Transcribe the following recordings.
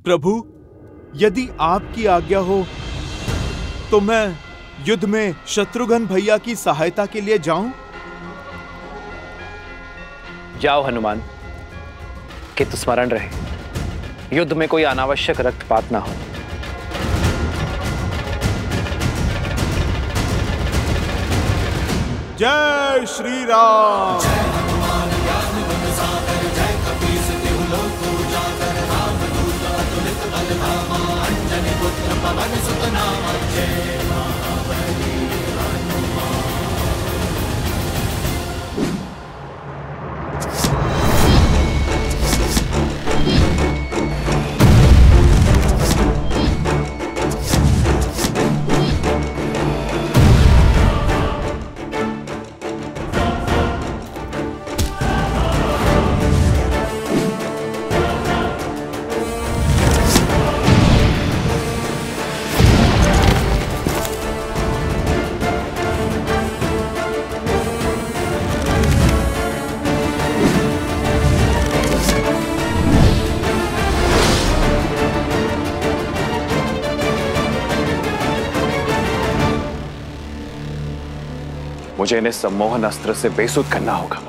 प्रभु, यदि आपकी आज्ञा हो तो मैं युद्ध में शत्रुघ्न भैया की सहायता के लिए जाऊं? जाओ हनुमान, किंतु स्मरण रहे, युद्ध में कोई अनावश्यक रक्तपात ना हो। जय श्री राम। जय हनुमान ज्ञान गुण सागर, जय कपीस तिहु लोक उजागर, रामदूत अतुलित बल धामा, अंजनी पुत्र पवन सुत नामा। जय महाबली हनुमान। मुझे इन्हें सम्मोहन अस्त्र से बेसुध करना होगा।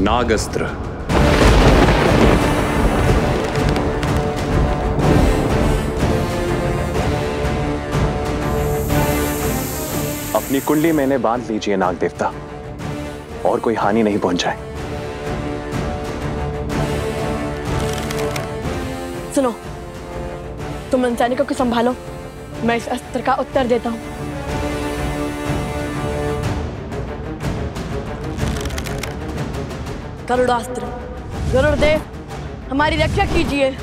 नागस्त्र। अपनी कुंडली में इन्हें बांध लीजिए नाग देवता, और कोई हानि नहीं पहुंचाए। सुनो, तुम इन सैनिकों को संभालो, मैं इस अस्त्र का उत्तर देता हूं। गरुड़ास्त्र। गरुड़देव, हमारी रक्षा कीजिए।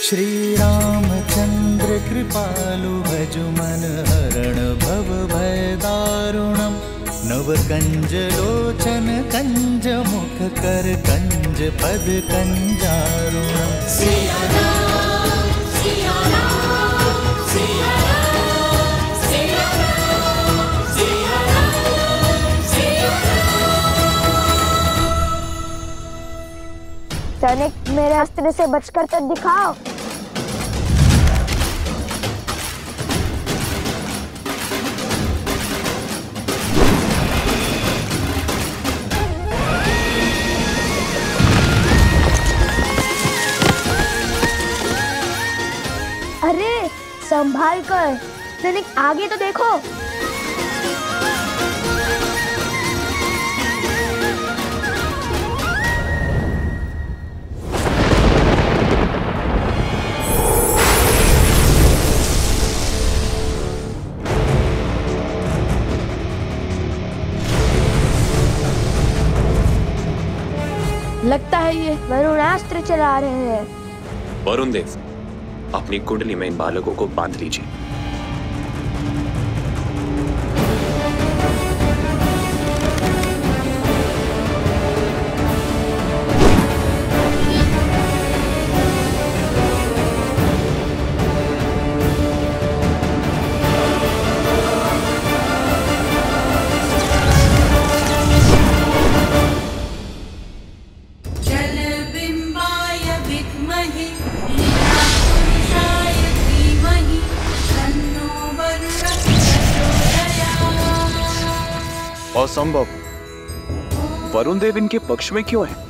श्री रामचंद्र कृपालु भजु मन हरण भव भय दारुणम, नव कंज लोचन कंज मुख कर कंज पद कंजारुणम। सिया राम, सिया राम, सिया राम, सिया राम, सिया राम, सिया राम। सैनिक, मेरे अस्त्र से बचकर तो दिखाओ। अरे संभाल कर, सैनिक आगे तो देखो। लगता है ये वरुणास्त्र चला रहे हैं। वरुण देव, अपनी कुंडली में इन बालकों को बांध लीजिए। असंभव, वरुण देव इनके पक्ष में क्यों है?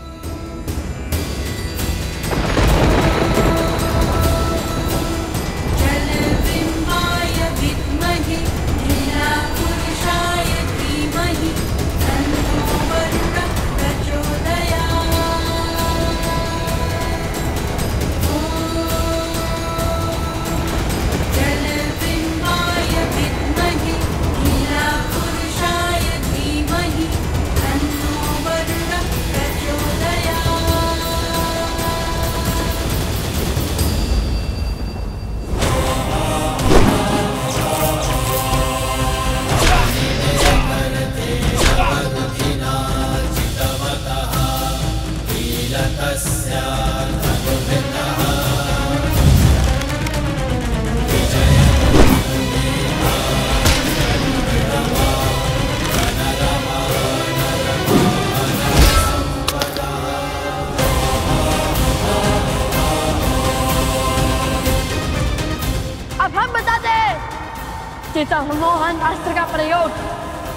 सम्मोहन अस्त्र का प्रयोग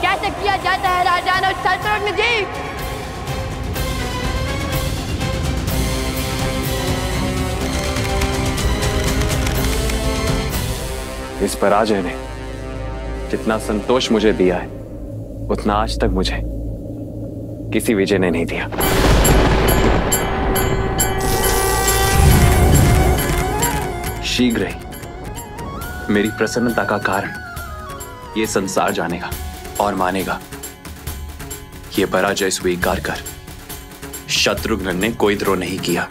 कैसे किया जाता है राजा शत्रुघ्न जी? इस पराजय ने जितना संतोष मुझे दिया है उतना आज तक मुझे किसी विजय ने नहीं दिया। शीघ्र ही मेरी प्रसन्नता का कारण ये संसार जानेगा और मानेगा ये पराजय स्वीकार कर शत्रुघ्न ने कोई द्रोह नहीं किया।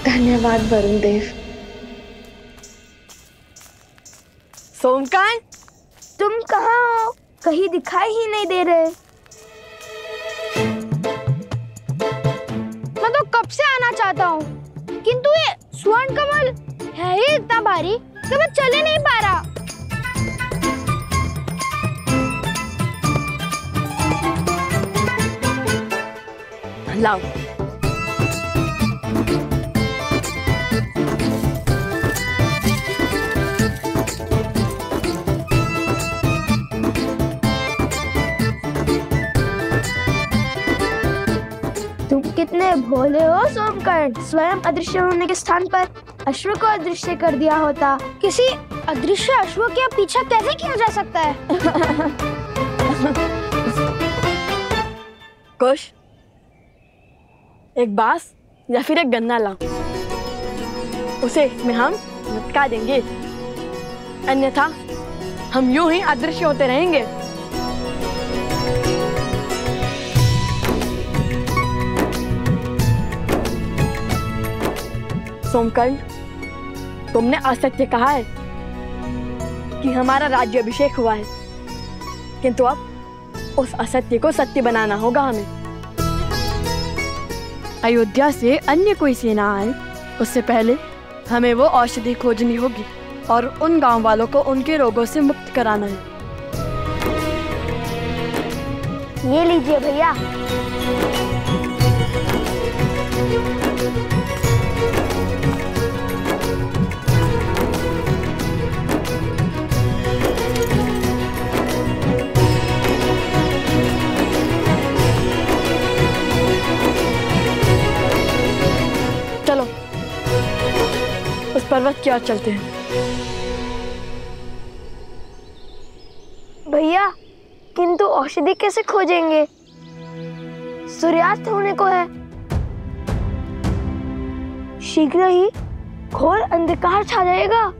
धन्यवाद वरुण देव। सोमकांत, तुम कहाँ हो? कहीं दिखाई ही नहीं दे रहे। मैं तो कब से आना चाहता हूँ, किंतु ये स्वर्ण कमल है ही इतना भारी कि मैं चले नहीं पा रहा। लाओ। कितने भोले हो सोमकर्ण, स्वयं अदृश्य होने के स्थान पर अश्व को अदृश्य कर दिया होता। किसी अदृश्य अश्व के पीछा कैसे किया जा सकता है? कुश, एक बांस या फिर एक गन्ना लाओ, उसे इसमें हम लटका देंगे, अन्यथा हम यूं ही अदृश्य होते रहेंगे। सोमकर्ण, तुमने असत्य कहा है कि हमारा राज्य अभिषेक हुआ है, किंतु अब उस असत्य को सत्य बनाना होगा हमें। अयोध्या से अन्य कोई सेना आए उससे पहले हमें वो औषधि खोजनी होगी और उन गांव वालों को उनके रोगों से मुक्त कराना है। ये लीजिए भैया। चलो उस पर्वत की ओर चलते हैं। भैया किंतु औषधि कैसे खोजेंगे? सूर्यास्त होने को है। शीघ्र ही घोर अंधकार छा जाएगा।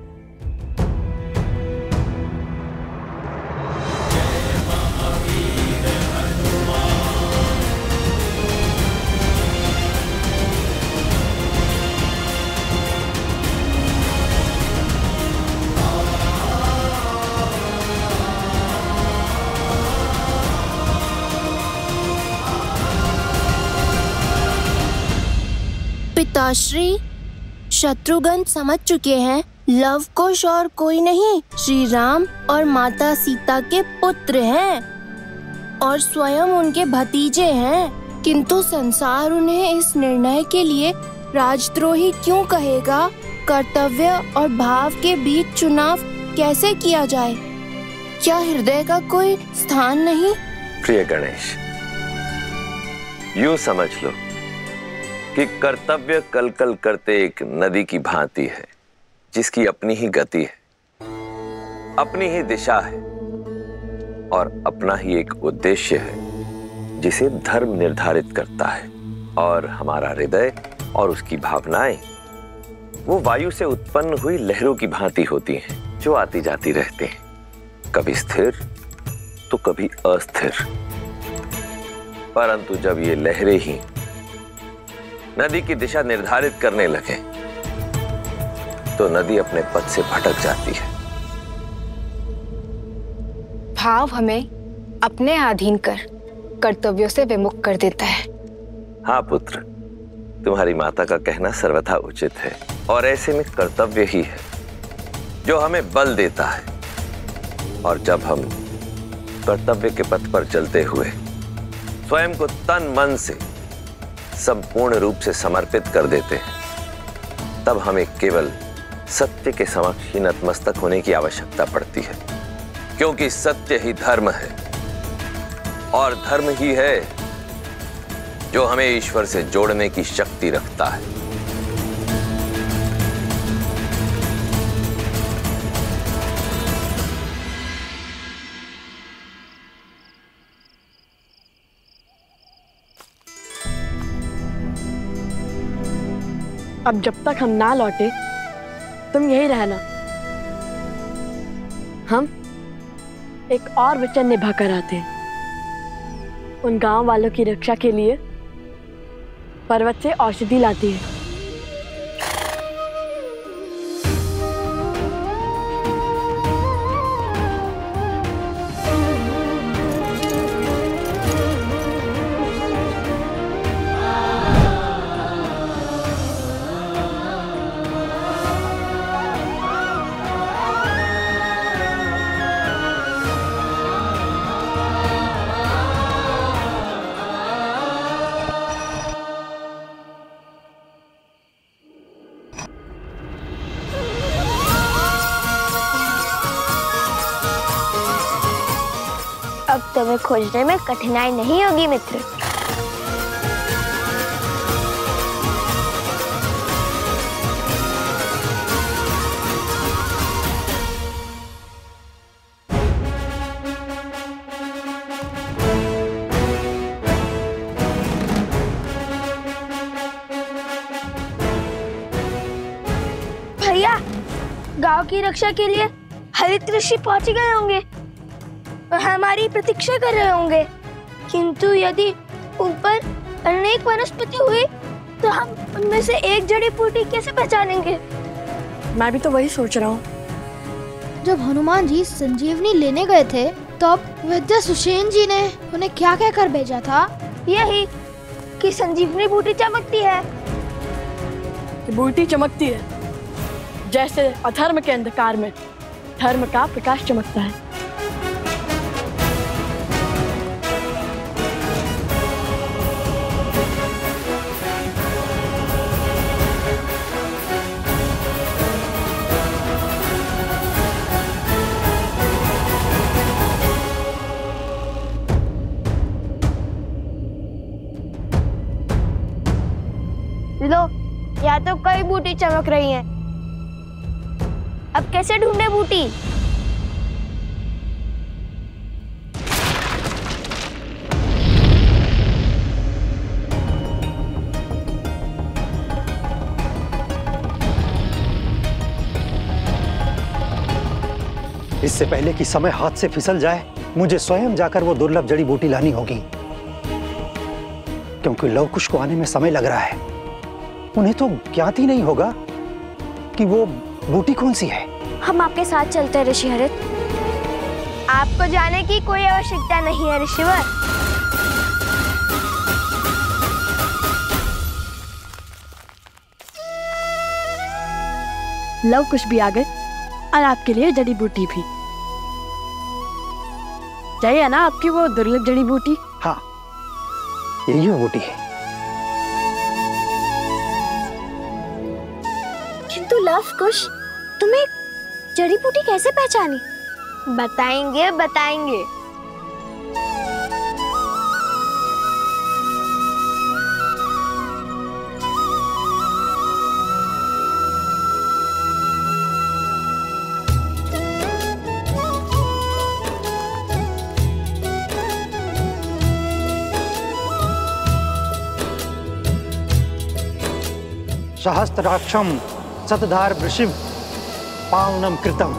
पिताश्री, शत्रुघ्न समझ चुके हैं लव कुश और कोई नहीं, श्री राम और माता सीता के पुत्र हैं और स्वयं उनके भतीजे हैं। किंतु संसार उन्हें इस निर्णय के लिए राजद्रोही क्यों कहेगा? कर्तव्य और भाव के बीच चुनाव कैसे किया जाए? क्या हृदय का कोई स्थान नहीं? प्रिय गणेश, यूं समझ लो कि कर्तव्य कलकल करते एक नदी की भांति है, जिसकी अपनी ही गति है, अपनी ही दिशा है और अपना ही एक उद्देश्य है, जिसे धर्म निर्धारित करता है। और हमारा हृदय और उसकी भावनाएं वो वायु से उत्पन्न हुई लहरों की भांति होती हैं, जो आती जाती रहते हैं, कभी स्थिर तो कभी अस्थिर। परंतु जब ये लहरें ही नदी की दिशा निर्धारित करने लगे तो नदी अपने पथ से भटक जाती है। भाव हमें अपने अधीन कर कर्तव्यों से विमुख कर देता है। हाँ पुत्र, तुम्हारी माता का कहना सर्वथा उचित है और ऐसे में कर्तव्य ही है जो हमें बल देता है। और जब हम कर्तव्य के पथ पर चलते हुए स्वयं को तन मन से संपूर्ण रूप से समर्पित कर देते हैं, तब हमें केवल सत्य के समक्ष ही नतमस्तक होने की आवश्यकता पड़ती है, क्योंकि सत्य ही धर्म है और धर्म ही है जो हमें ईश्वर से जोड़ने की शक्ति रखता है। अब जब तक हम ना लौटे तुम यही रहना। हम एक और वचन निभा कर आते हैं। उन गांव वालों की रक्षा के लिए पर्वत से औषधि लाती है। अब तुम्हें खोजने में कठिनाई नहीं होगी मित्र। भैया, गांव की रक्षा के लिए हरित ऋषि पहुंच गए होंगे, हमारी प्रतीक्षा कर रहे होंगे। किंतु यदि उन पर अनेक वनस्पति हुई तो हम उनमें से एक जड़ी बूटी कैसे पहचानेंगे? मैं भी तो वही सोच रहा हूँ। जब हनुमान जी संजीवनी लेने गए थे तो अब वैद्य सुषेण जी ने उन्हें क्या कहकर भेजा था? यही कि संजीवनी बूटी चमकती है। बूटी चमकती है जैसे अधर्म के अंधकार में धर्म का प्रकाश चमकता है। लो, या तो कई बूटी चमक रही हैं। अब कैसे ढूंढे बूटी? इससे पहले कि समय हाथ से फिसल जाए, मुझे स्वयं जाकर वो दुर्लभ जड़ी बूटी लानी होगी, क्योंकि लवकुश को आने में समय लग रहा है। उन्हें तो ज्ञात ही नहीं होगा कि वो बूटी कौन सी है। हम आपके साथ चलते हैं ऋषि हरित। आपको जाने की कोई आवश्यकता नहीं है ऋषिवर। लवकुश भी आ गए और आपके लिए जड़ी बूटी भी। चाहिए ना आपकी वो दुर्लभ जड़ी बूटी? हाँ, यही वो बूटी है। किंतु लवकुश, तुम्हें जड़ी बूटी कैसे पहचानी? बताएंगे बताएंगे। सहस्त्राक्षम शतधार वृषिव पावनम कृतम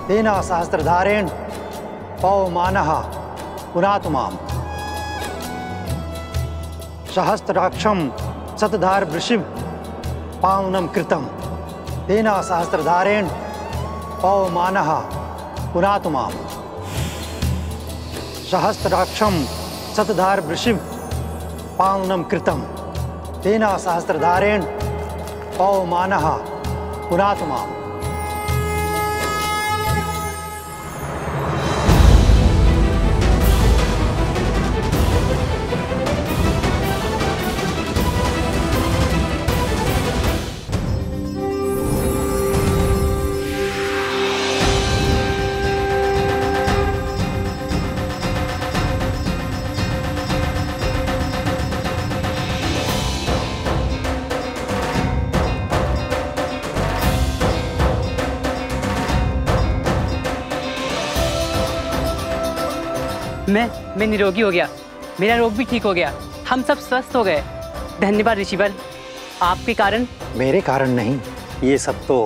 तेना सहस्त्रधारेण पवमानः पुनातु माम। सहस्त्राक्षम शतधार वृषिव पावनम कृतम तेना सहस्त्रधारेण पवमानः पुनातु माम। सहस्त्राक्षम शतधार वृषिव पावनम कृतम तेना सहस्त्रधारेण पवमानः पुनातु माम। मैं निरोगी हो गया, मेरा रोग भी ठीक हो गया, हम सब स्वस्थ हो गए। धन्यवाद ऋषिवर, आपके कारण। मेरे कारण नहीं, ये सब तो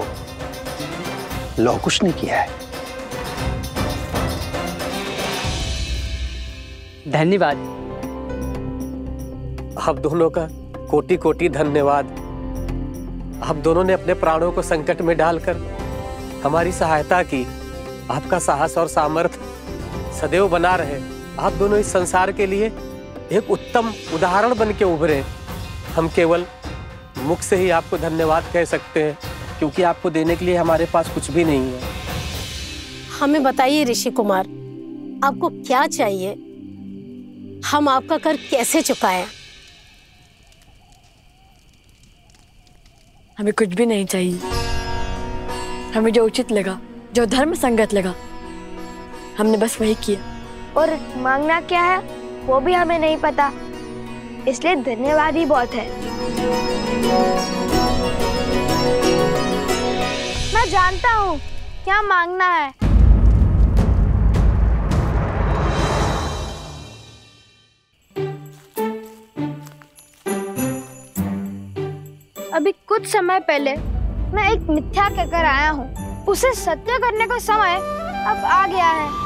लवकुश ने किया है। धन्यवाद। आप दोनों का कोटि कोटि धन्यवाद। आप दोनों ने अपने प्राणों को संकट में डालकर हमारी सहायता की। आपका साहस और सामर्थ्य सदैव बना रहे। आप दोनों इस संसार के लिए एक उत्तम उदाहरण बन के उभरे। हम केवल मुख से ही आपको धन्यवाद कह सकते हैं, क्योंकि आपको देने के लिए हमारे पास कुछ भी नहीं है। हमें बताइए ऋषि कुमार, आपको क्या चाहिए? हम आपका कर कैसे चुकाएं? हमें कुछ भी नहीं चाहिए। हमें जो उचित लगा, जो धर्म संगत लगा, हमने बस वही किया। और मांगना क्या है वो भी हमें नहीं पता, इसलिए धन्यवाद ही बहुत है। मैं जानता हूँ क्या मांगना है। अभी कुछ समय पहले मैं एक मिथ्या कहकर आया हूँ, उसे सत्य करने का समय अब आ गया है।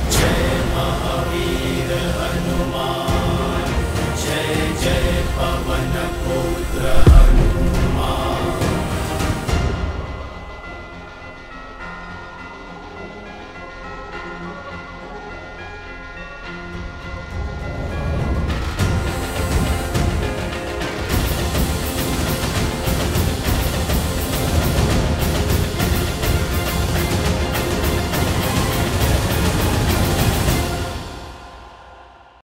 जय